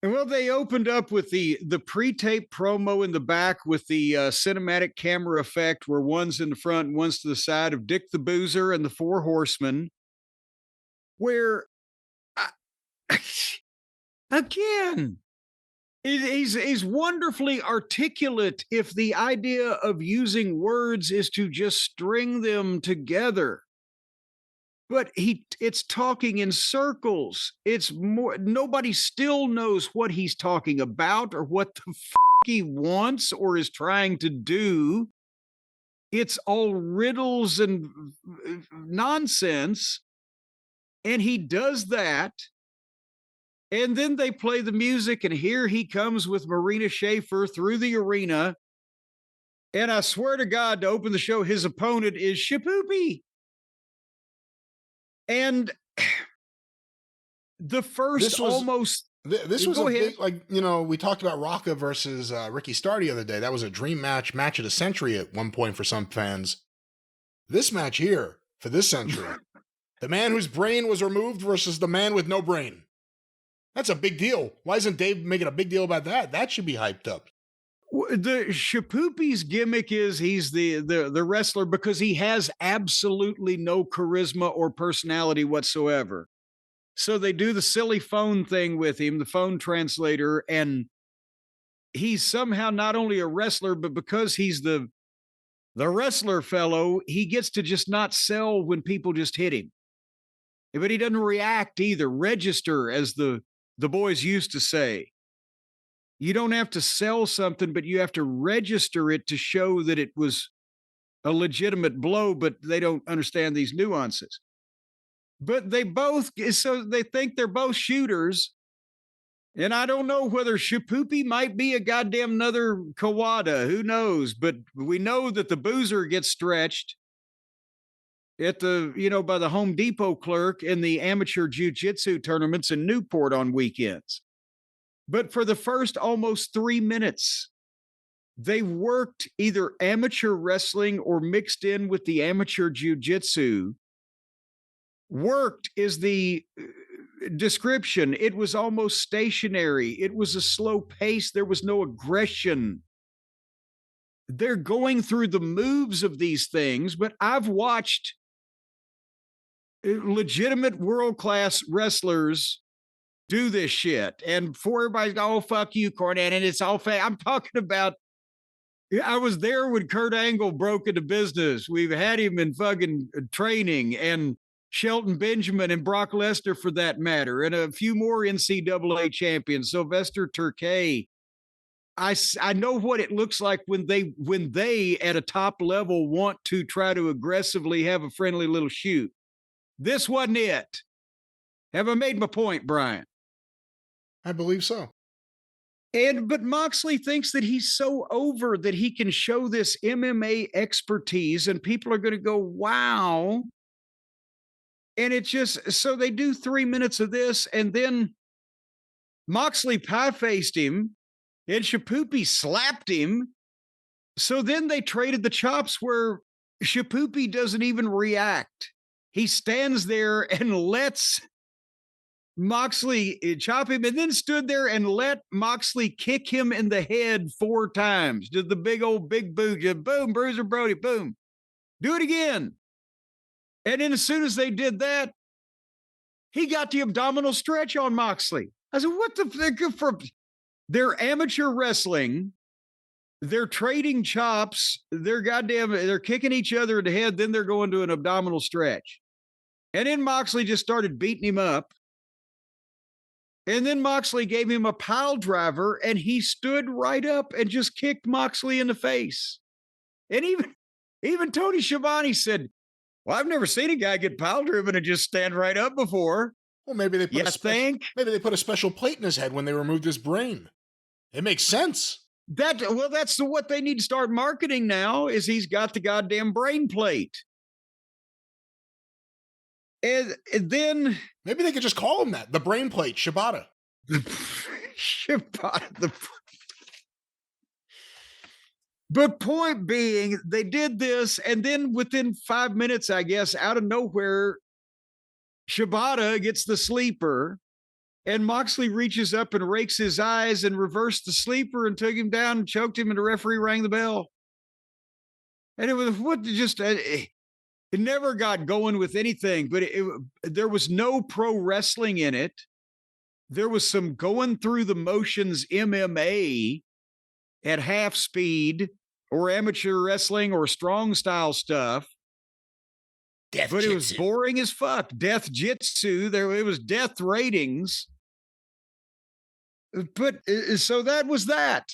Well, they opened up with the pre-tape promo in the back with the cinematic camera effect where one's in the front and one's to the side of Dick the Boozer and the Four Horsemen, where I, again, he's wonderfully articulate if the idea of using words is to just string them together. But it's talking in circles. It's more, nobody still knows what he's talking about or what the he wants or is trying to do. It's all riddles and nonsense. And he does that. And then they play the music, and here he comes with Marina Shafir through the arena. And I swear to God, to open the show, his opponent is Shapoopy. And the first this was a big, like, you know, we talked about Rocca versus Ricky Starr the other day. That was a dream match of the century at one point for some fans. This match here, for this century, the man whose brain was removed versus the man with no brain. That's a big deal. Why isn't Dave making a big deal about that? That should be hyped up. The Shapoopy's gimmick is he's the wrestler because he has absolutely no charisma or personality whatsoever. So they do the silly phone thing with him, the phone translator, and he's somehow not only a wrestler, but because he's the wrestler fellow, he gets to just not sell when people just hit him. But he doesn't react either, register, as the boys used to say. You don't have to sell something, but you have to register it to show that it was a legitimate blow, but they don't understand these nuances. But they both, so they think they're both shooters. And I don't know whether Shapoopy might be a goddamn another Kawada. Who knows? But we know that the Boozer gets stretched at the, by the Home Depot clerk in the amateur jiu-jitsu tournaments in Newport on weekends. But for the first almost 3 minutes, they worked either amateur wrestling or mixed in with the amateur jiu-jitsu. Worked is the description. It was almost stationary. It was a slow pace. There was no aggression. They're going through the moves of these things, but I've watched legitimate world-class wrestlers do this shit. And before everybody's go, oh, fuck you, Cornette, and it's all fake. I'm talking about, I was there when Kurt Angle broke into business. We've had him in fucking training, and Shelton Benjamin and Brock Lesnar for that matter, and a few more NCAA champions, Sylvester Turkay. I know what it looks like when they at a top level want to try to aggressively have a friendly little shoot. This wasn't it. Have I made my point, Brian? I believe so. But Moxley thinks that he's so over that he can show this MMA expertise and people are going to go, wow. And it's just, so they do 3 minutes of this, and then Moxley pie-faced him, and Shapoopy slapped him. So then they traded the chops where Shapoopy doesn't even react. He stands there and lets Moxley chop him, and then stood there and let Moxley kick him in the head 4 times. Did the big boot, just boom, Bruiser Brody, boom. Do it again. And then as soon as they did that, he got the abdominal stretch on Moxley. I said, what the for? They're amateur wrestling. They're trading chops. They're kicking each other in the head. Then they're going to an abdominal stretch. And then Moxley just started beating him up. And then Moxley gave him a pile driver, and he stood right up and just kicked Moxley in the face. And even Tony Schiavone said, well, I've never seen a guy get pile driven and just stand right up before. Well, maybe they put a special plate in his head when they removed his brain. It makes sense. That's what they need to start marketing now, is he's got the goddamn brain plate. And then maybe they could just call him that, the brain plate, Shibata. Shibata. But point being, they did this, and then within 5 minutes, I guess, out of nowhere, Shibata gets the sleeper, And Moxley reaches up and rakes his eyes and reversed the sleeper and took him down and choked him, and the referee rang the bell. And it was it never got going with anything, but there was no pro wrestling in it. There was some going through the motions MMA at half speed or amateur wrestling or strong style stuff. But it was boring as fuck. Death Jitsu. It was death ratings. But so that was that.